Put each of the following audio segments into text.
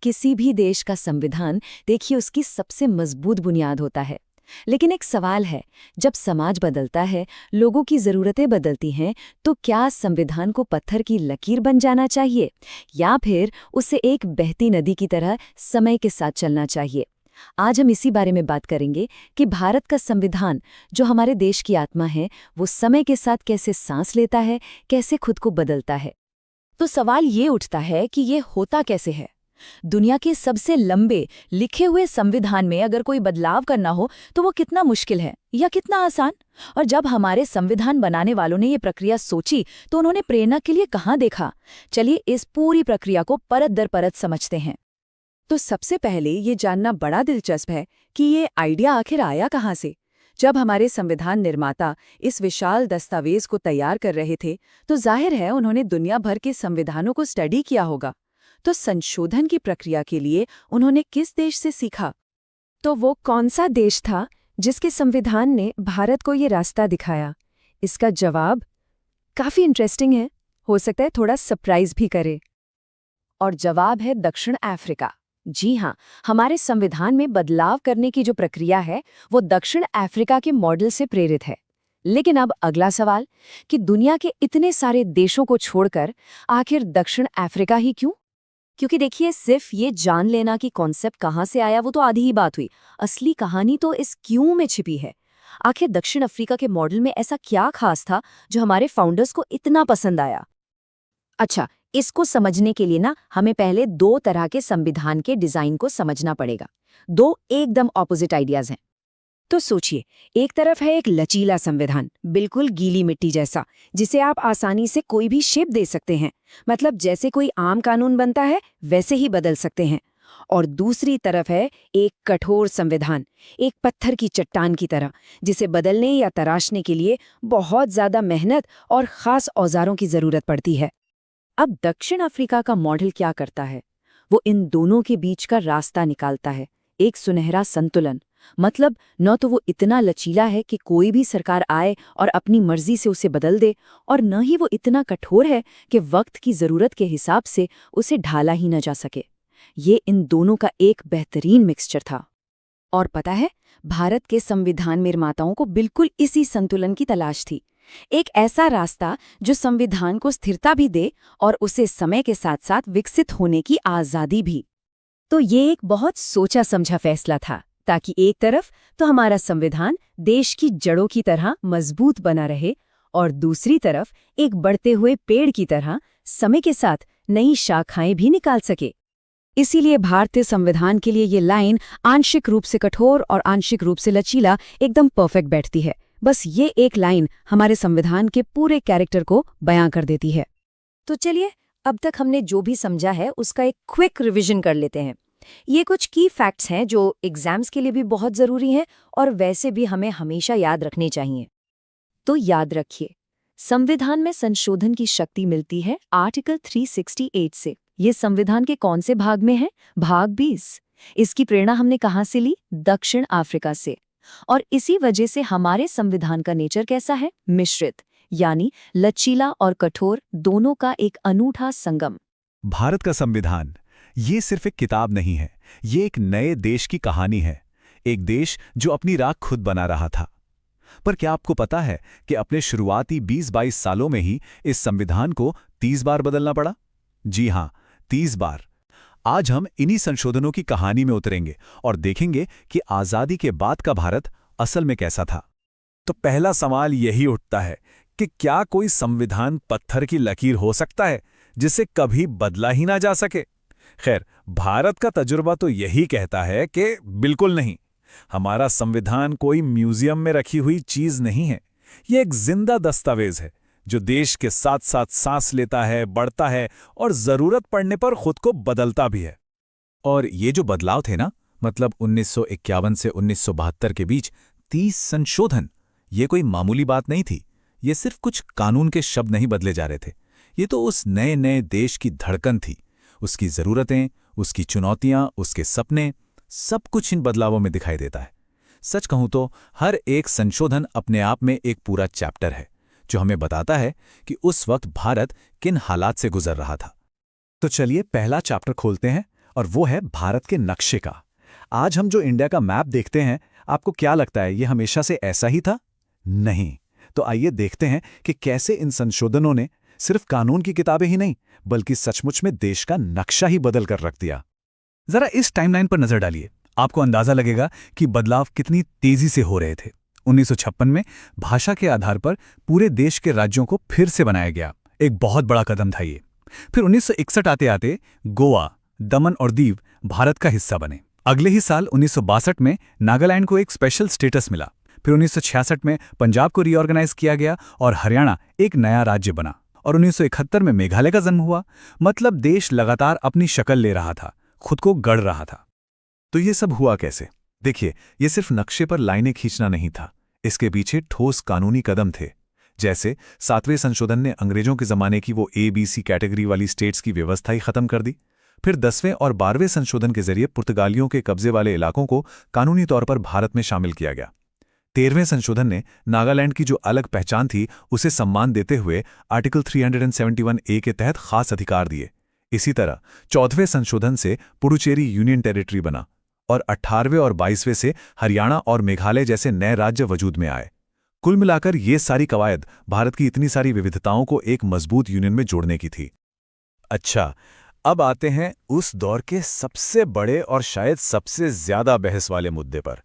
किसी भी देश का संविधान देखिए उसकी सबसे मजबूत बुनियाद होता है। लेकिन एक सवाल है, जब समाज बदलता है, लोगों की ज़रूरतें बदलती हैं, तो क्या संविधान को पत्थर की लकीर बन जाना चाहिए या फिर उसे एक बहती नदी की तरह समय के साथ चलना चाहिए? आज हम इसी बारे में बात करेंगे कि भारत का संविधान, जो हमारे देश की आत्मा है, वो समय के साथ कैसे सांस लेता है, कैसे खुद को बदलता है। तो सवाल ये उठता है कि ये होता कैसे है। दुनिया के सबसे लंबे लिखे हुए संविधान में अगर कोई बदलाव करना हो तो वो कितना मुश्किल है या कितना आसान। और जब हमारे संविधान बनाने वालों ने ये प्रक्रिया सोची तो उन्होंने प्रेरणा के लिए कहाँ देखा। चलिए इस पूरी प्रक्रिया को परत दर परत समझते हैं। तो सबसे पहले ये जानना बड़ा दिलचस्प है कि ये आइडिया आखिर आया कहाँ से। जब हमारे संविधान निर्माता इस विशाल दस्तावेज को तैयार कर रहे थे तो जाहिर है उन्होंने दुनिया भर के संविधानों को स्टडी किया होगा। तो संशोधन की प्रक्रिया के लिए उन्होंने किस देश से सीखा? तो वो कौन सा देश था जिसके संविधान ने भारत को ये रास्ता दिखाया? इसका जवाब काफी इंटरेस्टिंग है, हो सकता है थोड़ा सरप्राइज भी करे। और जवाब है दक्षिण अफ्रीका। जी हाँ, हमारे संविधान में बदलाव करने की जो प्रक्रिया है वो दक्षिण अफ्रीका के मॉडल से प्रेरित है। लेकिन अब अगला सवाल कि दुनिया के इतने सारे देशों को छोड़कर आखिर दक्षिण अफ्रीका ही क्यों? क्योंकि देखिए, सिर्फ ये जान लेना कि कॉन्सेप्ट कहाँ से आया वो तो आधी ही बात हुई। असली कहानी तो इस क्यों में छिपी है। आखिर दक्षिण अफ्रीका के मॉडल में ऐसा क्या खास था जो हमारे फाउंडर्स को इतना पसंद आया? अच्छा, इसको समझने के लिए ना हमें पहले दो तरह के संविधान के डिजाइन को समझना पड़ेगा। दो एकदम ऑपोजिट आइडियाज हैं। तो सोचिए, एक तरफ है एक लचीला संविधान, बिल्कुल गीली मिट्टी जैसा, जिसे आप आसानी से कोई भी शेप दे सकते हैं, मतलब जैसे कोई आम कानून बनता है वैसे ही बदल सकते हैं। और दूसरी तरफ है एक कठोर संविधान, एक पत्थर की चट्टान की तरह, जिसे बदलने या तराशने के लिए बहुत ज्यादा मेहनत और खास औजारों की जरूरत पड़ती है। अब दक्षिण अफ्रीका का मॉडल क्या करता है? वो इन दोनों के बीच का रास्ता निकालता है, एक सुनहरा संतुलन। मतलब न तो वो इतना लचीला है कि कोई भी सरकार आए और अपनी मर्जी से उसे बदल दे, और न ही वो इतना कठोर है कि वक्त की जरूरत के हिसाब से उसे ढाला ही न जा सके। ये इन दोनों का एक बेहतरीन मिक्सचर था। और पता है, भारत के संविधान निर्माताओं को बिल्कुल इसी संतुलन की तलाश थी। एक ऐसा रास्ता जो संविधान को स्थिरता भी दे और उसे समय के साथ साथ विकसित होने की आज़ादी भी। तो ये एक बहुत सोचा समझा फैसला था, ताकि एक तरफ तो हमारा संविधान देश की जड़ों की तरह मजबूत बना रहे और दूसरी तरफ एक बढ़ते हुए पेड़ की तरह समय के साथ नई शाखाएं भी निकाल सके। इसीलिए भारतीय संविधान के लिए ये लाइन आंशिक रूप से कठोर और आंशिक रूप से लचीला एकदम परफेक्ट बैठती है। बस ये एक लाइन हमारे संविधान के पूरे कैरेक्टर को बयां कर देती है। तो चलिए, अब तक हमने जो भी समझा है उसका एक क्विक रिवीजन कर लेते हैं। ये कुछ की फैक्ट्स हैं जो एग्जाम्स के लिए भी बहुत ज़रूरी हैं और वैसे भी हमें हमेशा याद रखने चाहिए। तो याद रखिए, संविधान में संशोधन की शक्ति मिलती है आर्टिकल 368 से। ये संविधान के कौन से भाग में है? भाग 20। इसकी प्रेरणा हमने कहाँ से ली? दक्षिण अफ्रीका से। और इसी वजह से हमारे संविधान का नेचर कैसा है? मिश्रित, यानी लचीला और कठोर दोनों का एक अनूठा संगम। भारत का संविधान ये सिर्फ एक किताब नहीं है, ये एक नए देश की कहानी है। एक देश जो अपनी राह खुद बना रहा था। पर क्या आपको पता है कि अपने शुरुआती 20-22 सालों में ही इस संविधान को 30 बार बदलना पड़ा? जी हां, 30 बार। आज हम इन्हीं संशोधनों की कहानी में उतरेंगे और देखेंगे कि आजादी के बाद का भारत असल में कैसा था। तो पहला सवाल यही उठता है कि क्या कोई संविधान पत्थर की लकीर हो सकता है जिसे कभी बदला ही ना जा सके? खैर, भारत का तजुर्बा तो यही कहता है कि बिल्कुल नहीं। हमारा संविधान कोई म्यूजियम में रखी हुई चीज नहीं है। ये एक जिंदा दस्तावेज है जो देश के साथ साथ सांस लेता है, बढ़ता है और जरूरत पड़ने पर खुद को बदलता भी है। और ये जो बदलाव थे ना, मतलब 1951 से 1972 के बीच 30 संशोधन, ये कोई मामूली बात नहीं थी। ये सिर्फ कुछ कानून के शब्द नहीं बदले जा रहे थे। ये तो उस नए नए देश की धड़कन थी। उसकी जरूरतें, उसकी चुनौतियां, उसके सपने, सब कुछ इन बदलावों में दिखाई देता है। सच कहूं तो हर एक संशोधन अपने आप में एक पूरा चैप्टर है जो हमें बताता है कि उस वक्त भारत किन हालात से गुजर रहा था। तो चलिए पहला चैप्टर खोलते हैं और वो है भारत के नक्शे का। आज हम जो इंडिया का मैप देखते हैं, आपको क्या लगता है ये हमेशा से ऐसा ही था? नहीं। तो आइए देखते हैं कि कैसे इन संशोधनों ने सिर्फ कानून की किताबें ही नहीं, बल्कि सचमुच में देश का नक्शा ही बदल कर रख दिया। जरा इस टाइमलाइन पर नजर डालिए, आपको अंदाजा लगेगा कि बदलाव कितनी तेजी से हो रहे थे। 1956 में भाषा के आधार पर पूरे देश के राज्यों को फिर से बनाया गया, एक बहुत बड़ा कदम था ये। फिर 1961 आते आते गोवा, दमन और दीव भारत का हिस्सा बने। अगले ही साल 1962 में नागालैंड को एक स्पेशल स्टेटस मिला। फिर 1966 में पंजाब को रीऑर्गेनाइज किया गया और हरियाणा एक नया राज्य बना। और 1971 में मेघालय का जन्म हुआ। मतलब देश लगातार अपनी शक्ल ले रहा था, खुद को गढ़ रहा था। तो ये सब हुआ कैसे? देखिए, ये सिर्फ नक्शे पर लाइनें खींचना नहीं था, इसके पीछे ठोस कानूनी कदम थे। जैसे 7वें संशोधन ने अंग्रेजों के जमाने की वो ABC कैटेगरी वाली स्टेट्स की व्यवस्था ही खत्म कर दी। फिर 10वें और 12वें संशोधन के जरिए पुर्तगालियों के कब्जे वाले इलाकों को कानूनी तौर पर भारत में शामिल किया गया। 13वें संशोधन ने नागालैंड की जो अलग पहचान थी उसे सम्मान देते हुए आर्टिकल 371A के तहत खास अधिकार दिए। इसी तरह 14वें संशोधन से पुडुचेरी यूनियन टेरिटरी बना और 18वें और 22वें से हरियाणा और मेघालय जैसे नए राज्य वजूद में आए। कुल मिलाकर ये सारी कवायद भारत की इतनी सारी विविधताओं को एक मजबूत यूनियन में जोड़ने की थी। अच्छा, अब आते हैं उस दौर के सबसे बड़े और शायद सबसे ज्यादा बहस वाले मुद्दे पर,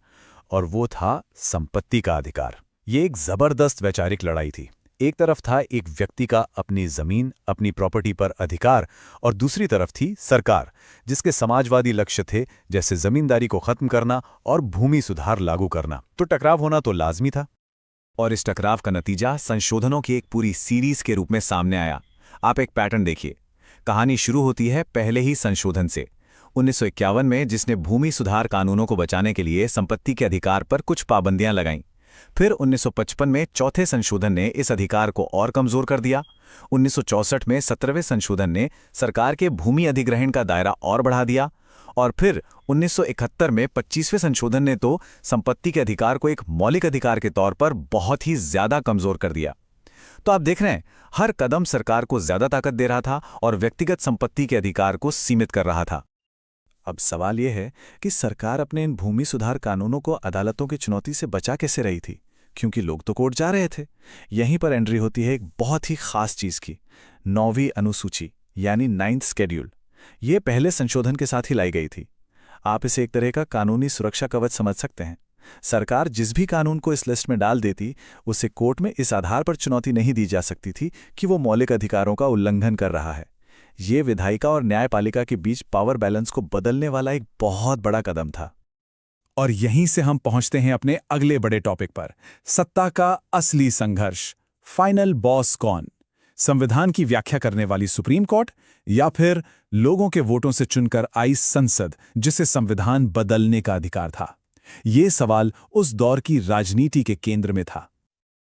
और वो था संपत्ति का अधिकार। ये एक जबरदस्त वैचारिक लड़ाई थी। एक तरफ था एक व्यक्ति का अपनी जमीन, अपनी प्रॉपर्टी पर अधिकार, और दूसरी तरफ थी सरकार, जिसके समाजवादी लक्ष्य थे, जैसे जमींदारी को खत्म करना और भूमि सुधार लागू करना। तो टकराव होना तो लाजमी था। और इस टकराव का नतीजा संशोधनों की एक पूरी सीरीज के रूप में सामने आया। आप एक पैटर्न देखिए। कहानी शुरू होती है पहले ही संशोधन से, 1951 में, जिसने भूमि सुधार कानूनों को बचाने के लिए संपत्ति के अधिकार पर कुछ पाबंदियां लगाईं। फिर 1955 में चौथे संशोधन ने इस अधिकार को और कमजोर कर दिया। 1964 में 17वें संशोधन ने सरकार के भूमि अधिग्रहण का दायरा और बढ़ा दिया। और फिर 1971 में 25वें संशोधन ने तो संपत्ति के अधिकार को एक मौलिक अधिकार के तौर पर बहुत ही ज्यादा कमजोर कर दिया। तो आप देख रहे हैं, हर कदम सरकार को ज्यादा ताकत दे रहा था और व्यक्तिगत संपत्ति के अधिकार को सीमित कर रहा था। अब सवाल यह है कि सरकार अपने इन भूमि सुधार कानूनों को अदालतों की चुनौती से बचा कैसे रही थी, क्योंकि लोग तो कोर्ट जा रहे थे। यहीं पर एंट्री होती है एक बहुत ही खास चीज की, 9वीं अनुसूची यानी 9th शेड्यूल। ये पहले संशोधन के साथ ही लाई गई थी। आप इसे एक तरह का कानूनी सुरक्षा कवच समझ सकते हैं। सरकार जिस भी कानून को इस लिस्ट में डाल देती, उसे कोर्ट में इस आधार पर चुनौती नहीं दी जा सकती थी कि वो मौलिक अधिकारों का उल्लंघन कर रहा है। ये विधायिका और न्यायपालिका के बीच पावर बैलेंस को बदलने वाला एक बहुत बड़ा कदम था। और यहीं से हम पहुंचते हैं अपने अगले बड़े टॉपिक पर, सत्ता का असली संघर्ष। फाइनल बॉस कौन? संविधान की व्याख्या करने वाली सुप्रीम कोर्ट या फिर लोगों के वोटों से चुनकर आई संसद, जिसे संविधान बदलने का अधिकार था? ये सवाल उस दौर की राजनीति के केंद्र में था।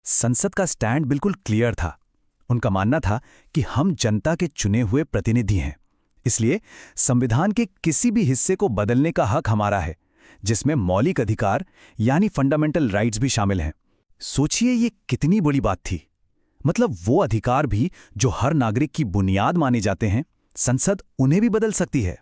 संसद का स्टैंड बिल्कुल क्लियर था। उनका मानना था कि हम जनता के चुने हुए प्रतिनिधि हैं, इसलिए संविधान के किसी भी हिस्से को बदलने का हक हमारा है, जिसमें मौलिक अधिकार यानी फंडामेंटल राइट्स भी शामिल हैं। सोचिए ये कितनी बड़ी बात थी। मतलब वो अधिकार भी जो हर नागरिक की बुनियाद माने जाते हैं, संसद उन्हें भी बदल सकती है।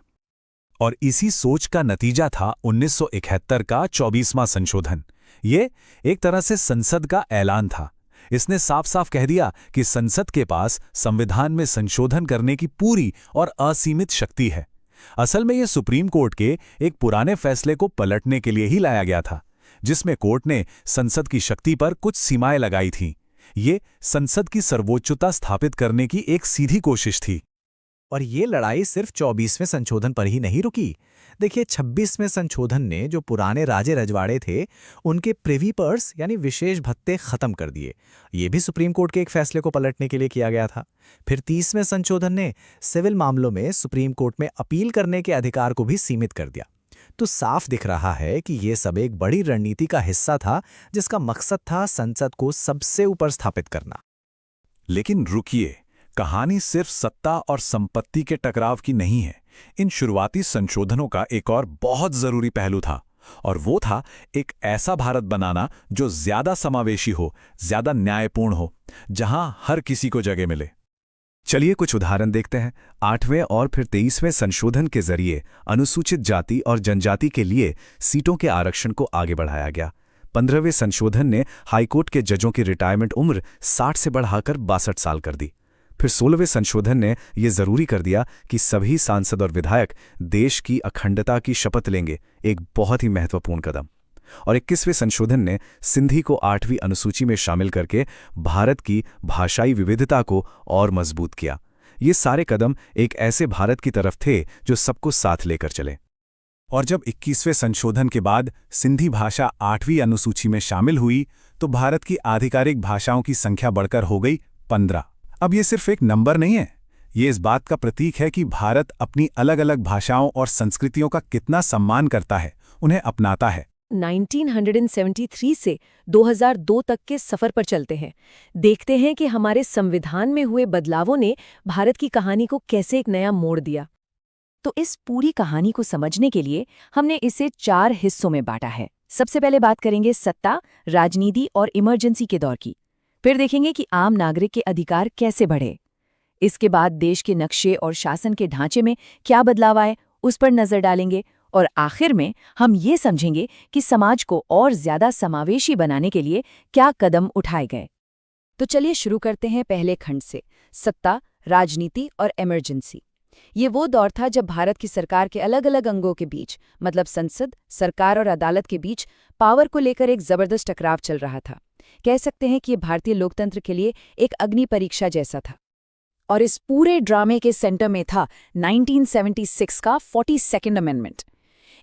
और इसी सोच का नतीजा था 1971 का 24वां संशोधन। ये एक तरह से संसद का ऐलान था। इसने साफ साफ कह दिया कि संसद के पास संविधान में संशोधन करने की पूरी और असीमित शक्ति है। असल में यह सुप्रीम कोर्ट के एक पुराने फैसले को पलटने के लिए ही लाया गया था, जिसमें कोर्ट ने संसद की शक्ति पर कुछ सीमाएं लगाई थीं। ये संसद की सर्वोच्चता स्थापित करने की एक सीधी कोशिश थी। और ये लड़ाई सिर्फ 24वें संशोधन पर ही नहीं रुकी। देखिए, 26वें संशोधन ने जो पुराने राजे रजवाड़े थे, उनके प्रिवी पर्स यानी विशेष भत्ते खत्म कर दिए। ये भी सुप्रीम कोर्ट के एक फैसले को पलटने के लिए किया गया था। फिर 30वें संशोधन ने सिविल मामलों में सुप्रीम कोर्ट में अपील करने के अधिकार को भी सीमित कर दिया। तो साफ दिख रहा है कि ये सब एक बड़ी रणनीति का हिस्सा था, जिसका मकसद था संसद को सबसे ऊपर स्थापित करना। लेकिन रुकिए, कहानी सिर्फ सत्ता और संपत्ति के टकराव की नहीं है। इन शुरुआती संशोधनों का एक और बहुत जरूरी पहलू था, और वो था एक ऐसा भारत बनाना जो ज्यादा समावेशी हो, ज्यादा न्यायपूर्ण हो, जहां हर किसी को जगह मिले। चलिए कुछ उदाहरण देखते हैं। 8वें और फिर 23वें संशोधन के जरिए अनुसूचित जाति और जनजाति के लिए सीटों के आरक्षण को आगे बढ़ाया गया। 15वें संशोधन ने हाईकोर्ट के जजों की रिटायरमेंट उम्र 60 से बढ़ाकर 62 साल कर दी। फिर 16वें संशोधन ने यह जरूरी कर दिया कि सभी सांसद और विधायक देश की अखंडता की शपथ लेंगे, एक बहुत ही महत्वपूर्ण कदम। और 21वें संशोधन ने सिंधी को 8वीं अनुसूची में शामिल करके भारत की भाषाई विविधता को और मजबूत किया। ये सारे कदम एक ऐसे भारत की तरफ थे जो सबको साथ लेकर चले। और जब 21वें संशोधन के बाद सिंधी भाषा 8वीं अनुसूची में शामिल हुई तो भारत की आधिकारिक भाषाओं की संख्या बढ़कर हो गई 15। अब ये सिर्फ एक नंबर नहीं है, ये इस बात का प्रतीक है कि भारत अपनी अलग अलग भाषाओं और संस्कृतियों का कितना सम्मान करता है, उन्हें अपनाता है। 1973 से 2002 तक के सफर पर चलते हैं। देखते हैं कि हमारे संविधान में हुए बदलावों ने भारत की कहानी को कैसे एक नया मोड़ दिया। तो इस पूरी कहानी को समझने के लिए हमने इसे 4 हिस्सों में बांटा है। सबसे पहले बात करेंगे सत्ता, राजनीति और इमरजेंसी के दौर की। फिर देखेंगे कि आम नागरिक के अधिकार कैसे बढ़े। इसके बाद देश के नक्शे और शासन के ढांचे में क्या बदलाव आए, उस पर नजर डालेंगे। और आखिर में हम ये समझेंगे कि समाज को और ज्यादा समावेशी बनाने के लिए क्या कदम उठाए गए। तो चलिए शुरू करते हैं पहले खंड से, सत्ता, राजनीति और इमरजेंसी। ये वो दौर था जब भारत की सरकार के अलग अलग अंगों के बीच, मतलब संसद, सरकार और अदालत के बीच पावर को लेकर एक जबरदस्त टकराव चल रहा था। कह सकते हैं कि ये भारतीय लोकतंत्र के लिए एक अग्नि परीक्षा जैसा था। और इस पूरे ड्रामे के सेंटर में था 1976 का 42nd अमेंडमेंट।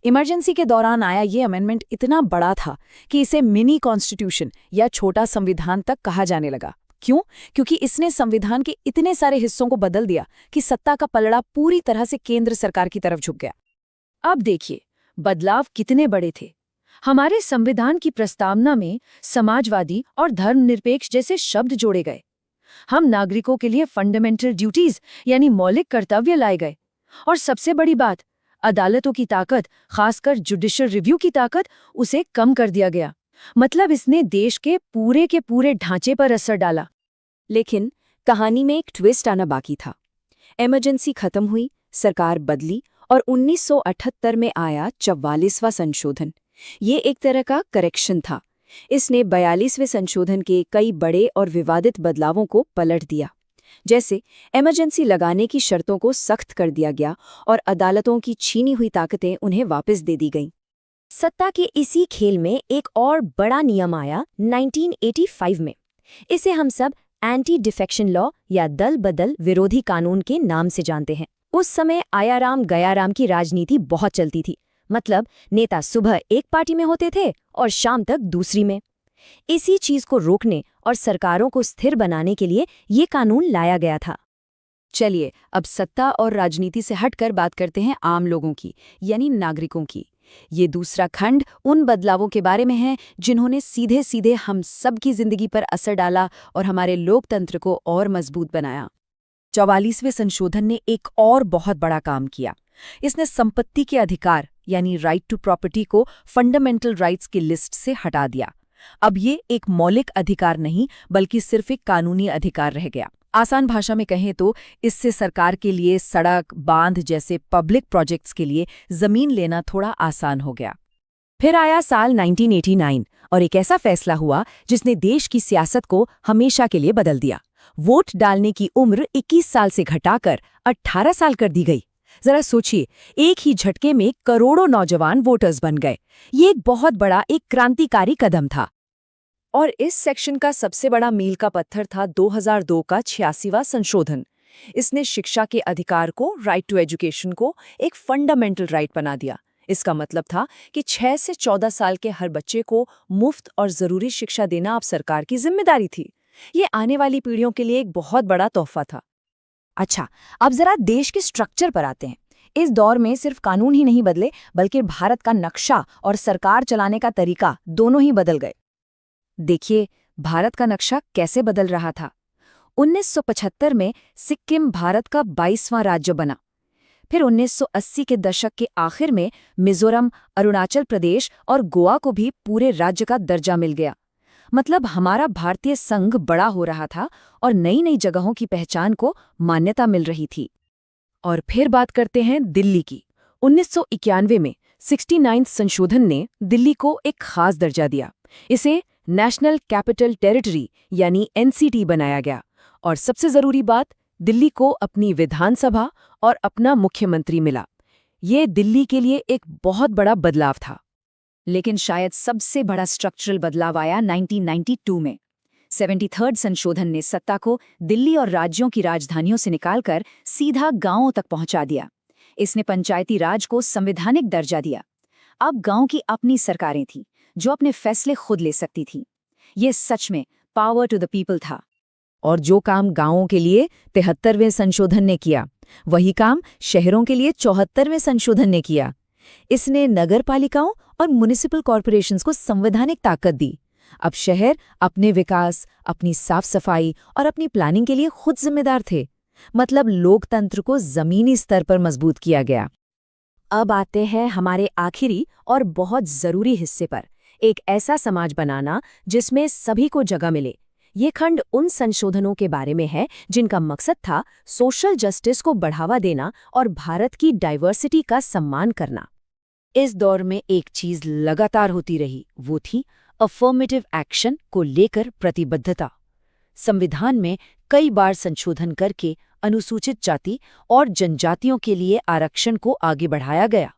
इमरजेंसी के दौरान आया ये अमेंडमेंट इतना बड़ा था कि इसे मिनी कॉन्स्टिट्यूशन या छोटा संविधान तक कहा जाने लगा। क्यों? क्योंकि इसने संविधान के इतने सारे हिस्सों को बदल दिया कि सत्ता का पलड़ा पूरी तरह से केंद्र सरकार की तरफ झुक गया। अब देखिए, बदलाव कितने बड़े थे। हमारे संविधान की प्रस्तावना में समाजवादी और धर्मनिरपेक्ष जैसे शब्द जोड़े गए। हम नागरिकों के लिए फंडामेंटल ड्यूटीज यानी मौलिक कर्तव्य लाए गए। और सबसे बड़ी बात, अदालतों की ताकत, खासकर जुडिशियल रिव्यू की ताकत, उसे कम कर दिया गया। मतलब इसने देश के पूरे ढांचे पर असर डाला। लेकिन कहानी में एक ट्विस्ट आना बाकी था। इमरजेंसी खत्म हुई, सरकार बदली और 1978 में आया 44वां संशोधन। ये एक तरह का करेक्शन था। इसने 42वें संशोधन के कई बड़े और विवादित बदलावों को पलट दिया। जैसे इमरजेंसी लगाने की शर्तों को सख्त कर दिया गया और अदालतों की छीनी हुई ताकतें उन्हें वापस दे दी गईं। सत्ता के इसी खेल में एक और बड़ा नियम आया 1985 में। इसे हम सब एंटी डिफेक्शन लॉ या दल बदल विरोधी कानून के नाम से जानते हैं। उस समय आयाराम गयाराम की राजनीति बहुत चलती थी। मतलब नेता सुबह एक पार्टी में होते थे और शाम तक दूसरी में। इसी चीज को रोकने और सरकारों को स्थिर बनाने के लिए ये कानून लाया गया था। चलिए अब सत्ता और राजनीति से हटकर बात करते हैं आम लोगों की, यानी नागरिकों की। ये दूसरा खंड उन बदलावों के बारे में है जिन्होंने सीधे सीधे हम सब की जिंदगी पर असर डाला और हमारे लोकतंत्र को और मजबूत बनाया। 44वें संशोधन ने एक और बहुत बड़ा काम किया। इसने संपत्ति के अधिकार यानी राइट टू प्रॉपर्टी को फंडामेंटल राइट्स की लिस्ट से हटा दिया। अब ये एक मौलिक अधिकार नहीं बल्कि सिर्फ एक कानूनी अधिकार रह गया। आसान भाषा में कहें तो इससे सरकार के लिए सड़क, बांध जैसे पब्लिक प्रोजेक्ट्स के लिए जमीन लेना थोड़ा आसान हो गया। फिर आया साल 1989 और एक ऐसा फैसला हुआ जिसने देश की सियासत को हमेशा के लिए बदल दिया। वोट डालने की उम्र 21 साल से घटाकर 18 साल कर दी गई। जरा सोचिए, एक ही झटके में करोड़ों नौजवान वोटर्स बन गए। ये एक बहुत बड़ा, एक क्रांतिकारी कदम था। और इस सेक्शन का सबसे बड़ा मील का पत्थर था 2002 का 86वां संशोधन। इसने शिक्षा के अधिकार को, राइट टू एजुकेशन को, एक फंडामेंटल राइट बना दिया। इसका मतलब था कि 6 से 14 साल के हर बच्चे को मुफ्त और जरूरी शिक्षा देना अब सरकार की जिम्मेदारी थी। ये आने वाली पीढ़ियों के लिए एक बहुत बड़ा तोहफा था। अच्छा, अब जरा देश के स्ट्रक्चर पर आते हैं। इस दौर में सिर्फ कानून ही नहीं बदले बल्कि भारत का नक्शा और सरकार चलाने का तरीका दोनों ही बदल गए। देखिए, भारत का नक्शा कैसे बदल रहा था। 1975 में सिक्किम भारत का 22वां राज्य बना। फिर 1980 के दशक के आखिर में मिजोरम, अरुणाचल प्रदेश और गोवा को भी पूरे राज्य का दर्जा मिल गया। मतलब हमारा भारतीय संघ बड़ा हो रहा था और नई नई जगहों की पहचान को मान्यता मिल रही थी। और फिर बात करते हैं दिल्ली की। 1991 में 69 संशोधन ने दिल्ली को एक खास दर्जा दिया। इसे नेशनल कैपिटल टेरिटरी यानी एनसीटी बनाया गया। और सबसे जरूरी बात, दिल्ली को अपनी विधानसभा और अपना मुख्यमंत्री मिला। ये दिल्ली के लिए एक बहुत बड़ा बदलाव था। लेकिन शायद सबसे बड़ा स्ट्रक्चरल बदलाव आया 1992 में। 73rd संशोधन ने सत्ता को दिल्ली और राज्यों की राजधानियों से निकालकर सीधा गांवों तक पहुंचा दिया। इसने पंचायती राज को संवैधानिक दर्जा दिया। अब गांव की अपनी सरकारें थीं, जो अपने फैसले खुद ले सकती थीं। ये सच में पावर टू द पीपल था। और जो काम गांवों के लिए 73वें संशोधन ने किया, वही काम शहरों के लिए 74वें संशोधन ने किया। इसने नगरपालिकाओं और म्युनिसिपल कॉरपोरेशंस को संवैधानिक ताकत दी। अब शहर अपने विकास, अपनी साफ सफाई और अपनी प्लानिंग के लिए खुद जिम्मेदार थे। मतलब लोकतंत्र को जमीनी स्तर पर मजबूत किया गया। अब आते हैं हमारे आखिरी और बहुत जरूरी हिस्से पर, एक ऐसा समाज बनाना जिसमें सभी को जगह मिले। ये खंड उन संशोधनों के बारे में है जिनका मकसद था सोशल जस्टिस को बढ़ावा देना और भारत की डाइवर्सिटी का सम्मान करना। इस दौर में एक चीज लगातार होती रही, वो थी अफर्मेटिव एक्शन को लेकर प्रतिबद्धता। संविधान में कई बार संशोधन करके अनुसूचित जाति और जनजातियों के लिए आरक्षण को आगे बढ़ाया गया।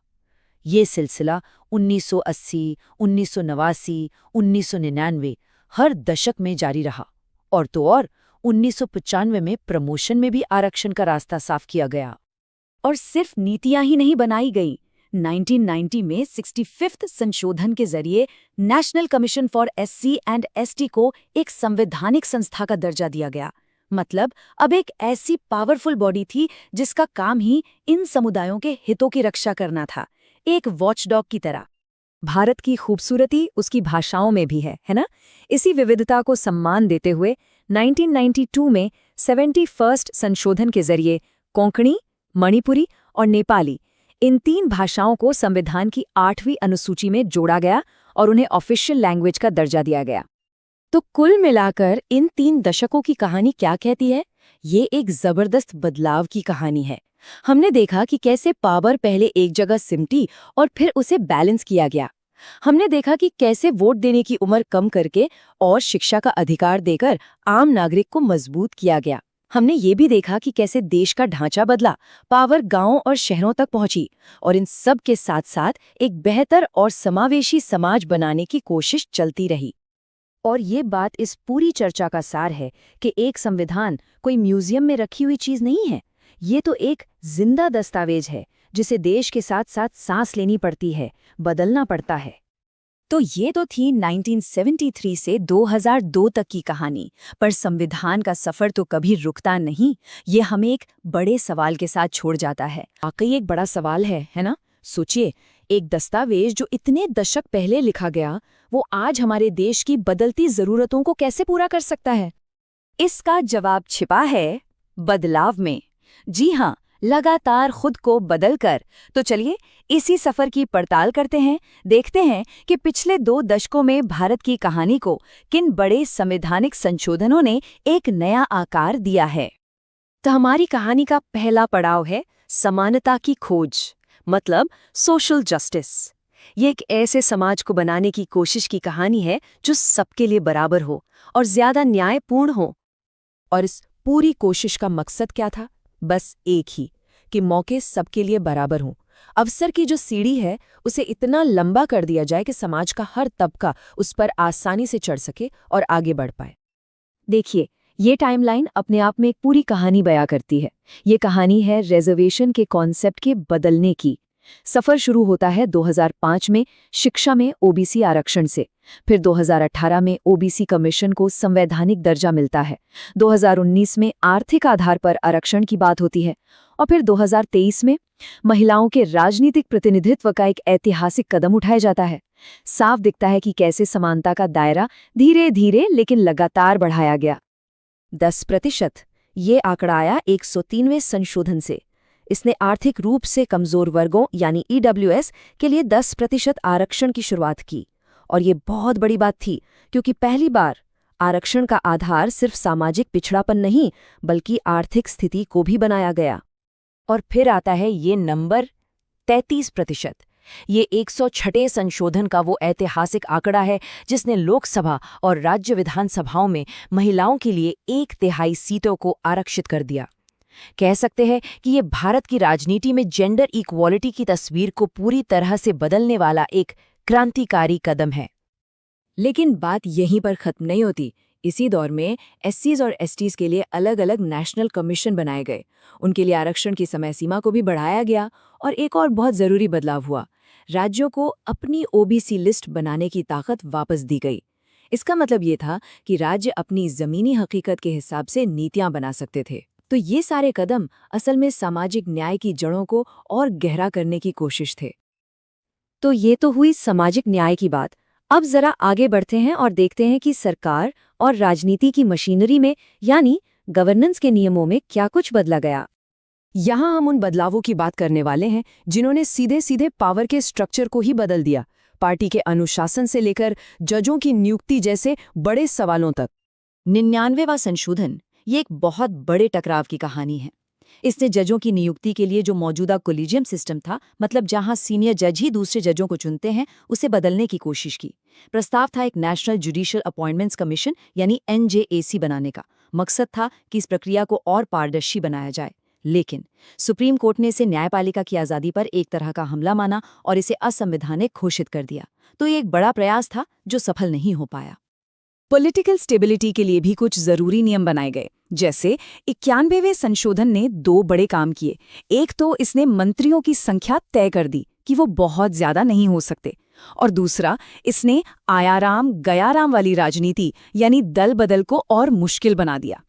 ये सिलसिला 1980, 1989, 1999 हर दशक में जारी रहा। और तो और 1995 में प्रमोशन में भी आरक्षण का रास्ता साफ किया गया। और सिर्फ नीतियां ही नहीं बनाई गईं। 1990 में 65th संशोधन के जरिए national commission for SC and ST को एक संवैधानिक संस्था का दर्जा दिया गया। मतलब अब एक ऐसी पावरफुल बॉडी थी जिसका काम ही इन समुदायों के हितों की रक्षा करना था, एक वॉचडॉग की तरह। भारत की खूबसूरती उसकी भाषाओं में भी है ना? इसी विविधता को सम्मान देते हुए 1992 में 71st संशोधन के जरिए कोंकणी, मणिपुरी और नेपाली, इन 3 भाषाओं को संविधान की 8वीं अनुसूची में जोड़ा गया और उन्हें ऑफिशियल लैंग्वेज का दर्जा दिया गया। तो कुल मिलाकर इन 3 दशकों की कहानी क्या कहती है? ये एक जबरदस्त बदलाव की कहानी है। हमने देखा कि कैसे पावर पहले एक जगह सिमटी और फिर उसे बैलेंस किया गया। हमने देखा कि कैसे वोट देने की उम्र कम करके और शिक्षा का अधिकार देकर आम नागरिक को मजबूत किया गया। हमने ये भी देखा कि कैसे देश का ढांचा बदला, पावर गांवों और शहरों तक पहुंची और इन सब के साथ साथ एक बेहतर और समावेशी समाज बनाने की कोशिश चलती रही। और ये बात इस पूरी चर्चा का सार है कि एक संविधान कोई म्यूजियम में रखी हुई चीज नहीं है। ये तो एक जिंदा दस्तावेज है जिसे देश के साथ साथ सांस लेनी पड़ती है, बदलना पड़ता है। तो ये तो थी 1973 से 2002 तक की कहानी, पर संविधान का सफर तो कभी रुकता नहीं। ये हमें एक बड़े सवाल के साथ छोड़ जाता है। वाकई एक बड़ा सवाल है ना? सोचिए, एक दस्तावेज जो इतने दशक पहले लिखा गया, वो आज हमारे देश की बदलती जरूरतों को कैसे पूरा कर सकता है? इसका जवाब छिपा है बदलाव में। जी हाँ, लगातार खुद को बदलकर। तो चलिए इसी सफर की पड़ताल करते हैं, देखते हैं कि पिछले 2 दशकों में भारत की कहानी को किन बड़े संवैधानिक संशोधनों ने एक नया आकार दिया है। तो हमारी कहानी का पहला पड़ाव है समानता की खोज, मतलब सोशल जस्टिस। ये एक ऐसे समाज को बनाने की कोशिश की कहानी है जो सबके लिए बराबर हो और ज्यादा न्यायपूर्ण हो। और इस पूरी कोशिश का मकसद क्या था? बस एक ही, कि मौके सबके लिए बराबर हों। अवसर की जो सीढ़ी है उसे इतना लंबा कर दिया जाए कि समाज का हर तबका उस पर आसानी से चढ़ सके और आगे बढ़ पाए। देखिए, ये टाइमलाइन अपने आप में एक पूरी कहानी बयां करती है। ये कहानी है रिजर्वेशन के कॉन्सेप्ट के बदलने की। सफर शुरू होता है 2005 में शिक्षा में ओबीसी आरक्षण से, फिर 2018 में ओबीसी कमीशन को संवैधानिक दर्जा मिलता है, 2019 में आर्थिक आधार पर आरक्षण की बात होती है और फिर 2023 में महिलाओं के राजनीतिक प्रतिनिधित्व का एक ऐतिहासिक कदम उठाया जाता है। साफ दिखता है कि कैसे समानता का दायरा धीरे धीरे लेकिन लगातार बढ़ाया गया। 10%, ये आंकड़ा आया 103वें संशोधन से। इसने आर्थिक रूप से कमजोर वर्गों यानी EWS के लिए 10% आरक्षण की शुरुआत की और ये बहुत बड़ी बात थी, क्योंकि पहली बार आरक्षण का आधार सिर्फ सामाजिक पिछड़ापन नहीं बल्कि आर्थिक स्थिति को भी बनाया गया। और फिर आता है ये नंबर 33%। ये 106वें संशोधन का वो ऐतिहासिक आंकड़ा है जिसने लोकसभा और राज्य विधानसभाओं में महिलाओं के लिए 1/3 सीटों को आरक्षित कर दिया। कह सकते हैं कि ये भारत की राजनीति में जेंडर इक्वालिटी की तस्वीर को पूरी तरह से बदलने वाला एक क्रांतिकारी कदम है। लेकिन बात यहीं पर खत्म नहीं होती। इसी दौर में एससीज और एसटीज के लिए अलग अलग नेशनल कमीशन बनाए गए। उनके लिए आरक्षण की समय सीमा को भी बढ़ाया गया और एक और बहुत ज़रूरी बदलाव हुआ। राज्यों को अपनी ओबीसी लिस्ट बनाने की ताकत वापस दी गई। इसका मतलब ये था कि राज्य अपनी ज़मीनी हकीकत के हिसाब से नीतियां बना सकते थे। तो ये सारे कदम असल में सामाजिक न्याय की जड़ों को और गहरा करने की कोशिश थे। तो ये तो हुई सामाजिक न्याय की बात। अब जरा आगे बढ़ते हैं और देखते हैं कि सरकार और राजनीति की मशीनरी में यानी गवर्नेंस के नियमों में क्या कुछ बदला गया। यहाँ हम उन बदलावों की बात करने वाले हैं जिन्होंने सीधे सीधे पावर के स्ट्रक्चर को ही बदल दिया, पार्टी के अनुशासन से लेकर जजों की नियुक्ति जैसे बड़े सवालों तक। 99वां संशोधन ये एक बहुत बड़े टकराव की कहानी है। इसने जजों की नियुक्ति के लिए जो मौजूदा कोलिजियम सिस्टम था, मतलब जहां सीनियर जज ही दूसरे जजों को चुनते हैं, उसे बदलने की कोशिश की। प्रस्ताव था एक नेशनल जुडिशियल अपॉइंटमेंट्स कमीशन यानी NJAC बनाने का। मकसद था कि इस प्रक्रिया को और पारदर्शी बनाया जाए। लेकिन सुप्रीम कोर्ट ने इसे न्यायपालिका की आज़ादी पर एक तरह का हमला माना और इसे असंवैधानिक घोषित कर दिया। तो ये एक बड़ा प्रयास था जो सफल नहीं हो पाया। पॉलिटिकल स्टेबिलिटी के लिए भी कुछ जरूरी नियम बनाए गए। जैसे 91वें संशोधन ने 2 बड़े काम किए। एक तो इसने मंत्रियों की संख्या तय कर दी कि वो बहुत ज्यादा नहीं हो सकते, और दूसरा इसने आयाराम गयाराम वाली राजनीति यानी दल बदल को और मुश्किल बना दिया।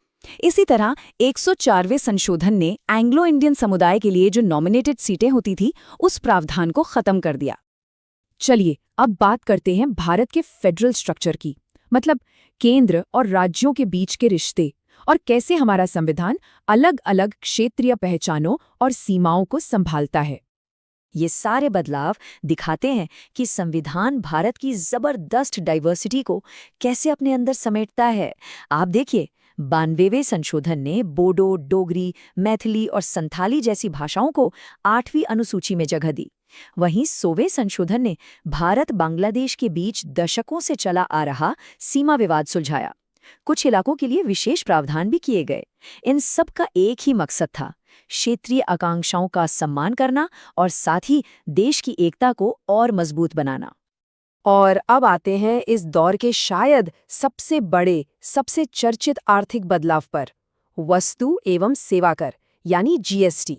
इसी तरह 104वें संशोधन ने एंग्लो इंडियन समुदाय के लिए जो नॉमिनेटेड सीटें होती थी उस प्रावधान को खत्म कर दिया। चलिए अब बात करते हैं भारत के फेडरल स्ट्रक्चर की, मतलब केंद्र और राज्यों के बीच के रिश्ते और कैसे हमारा संविधान अलग अलग क्षेत्रीय पहचानों और सीमाओं को संभालता है। ये सारे बदलाव दिखाते हैं कि संविधान भारत की जबरदस्त डाइवर्सिटी को कैसे अपने अंदर समेटता है। आप देखिए, 92वें संशोधन ने बोडो, डोगरी, मैथिली और संथाली जैसी भाषाओं को 8वीं अनुसूची में जगह दी। वहीं 100वें संशोधन ने भारत बांग्लादेश के बीच दशकों से चला आ रहा सीमा विवाद सुलझाया। कुछ इलाकों के लिए विशेष प्रावधान भी किए गए। इन सब का एक ही मकसद था, क्षेत्रीय आकांक्षाओं का सम्मान करना और साथ ही देश की एकता को और मजबूत बनाना। और अब आते हैं इस दौर के शायद सबसे बड़े, सबसे चर्चित आर्थिक बदलाव पर, वस्तु एवं सेवा कर यानी GST।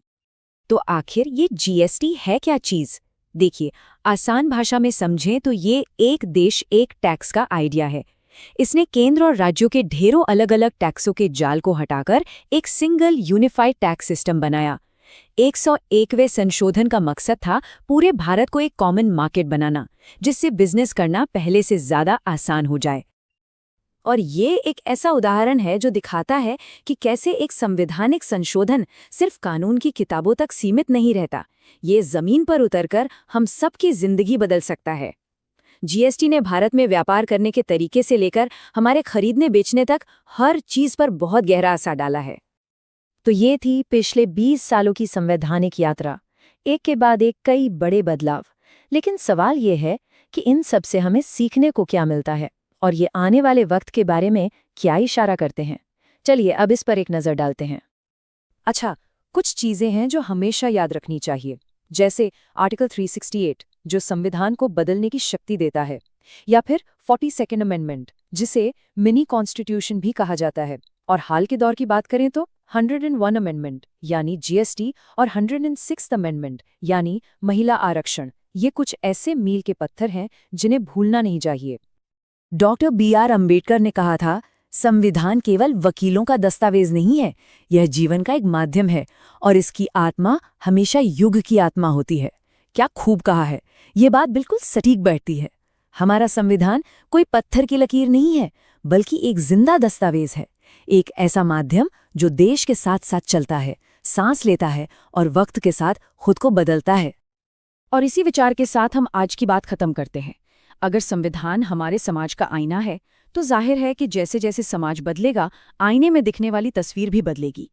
तो आखिर ये GST है क्या चीज़? देखिए, आसान भाषा में समझें तो ये एक देश एक टैक्स का आइडिया है। इसने केंद्र और राज्यों के ढेरों अलग अलग टैक्सों के जाल को हटाकर एक सिंगल यूनिफाइड टैक्स सिस्टम बनाया। 101वें संशोधन का मकसद था पूरे भारत को एक कॉमन मार्केट बनाना, जिससे बिजनेस करना पहले से ज़्यादा आसान हो जाए। और ये एक ऐसा उदाहरण है जो दिखाता है कि कैसे एक संवैधानिक संशोधन सिर्फ कानून की किताबों तक सीमित नहीं रहता, ये ज़मीन पर उतरकर हम सबकी ज़िंदगी बदल सकता है। GST ने भारत में व्यापार करने के तरीके से लेकर हमारे खरीदने बेचने तक हर चीज़ पर बहुत गहरा असर डाला है। तो ये थी पिछले 20 सालों की संवैधानिक यात्रा, एक के बाद एक कई बड़े बदलाव। लेकिन सवाल ये है कि इन सब से हमें सीखने को क्या मिलता है और ये आने वाले वक्त के बारे में क्या इशारा करते हैं। चलिए अब इस पर एक नज़र डालते हैं। अच्छा, कुछ चीज़ें हैं जो हमेशा याद रखनी चाहिए, जैसे आर्टिकल 368 जो संविधान को बदलने की शक्ति देता है, या फिर 42nd अमेंडमेंट जिसे मिनी कॉन्स्टिट्यूशन भी कहा जाता है। और हाल के दौर की बात करें तो 101 अमेंडमेंट यानी GST और 106th अमेंडमेंट यानी महिला आरक्षण, ये कुछ ऐसे मील के पत्थर हैं जिन्हें भूलना नहीं चाहिए। डॉक्टर BR अम्बेडकर ने कहा था, संविधान केवल वकीलों का दस्तावेज नहीं है, यह जीवन का एक माध्यम है और इसकी आत्मा हमेशा युग की आत्मा होती है। क्या खूब कहा है, ये बात बिल्कुल सटीक बैठती है। हमारा संविधान कोई पत्थर की लकीर नहीं है, बल्कि एक जिंदा दस्तावेज है, एक ऐसा माध्यम जो देश के साथ साथ चलता है, सांस लेता है और वक्त के साथ खुद को बदलता है। और इसी विचार के साथ हम आज की बात खत्म करते हैं। अगर संविधान हमारे समाज का आईना है तो जाहिर है कि जैसे जैसे समाज बदलेगा, आईने में दिखने वाली तस्वीर भी बदलेगी।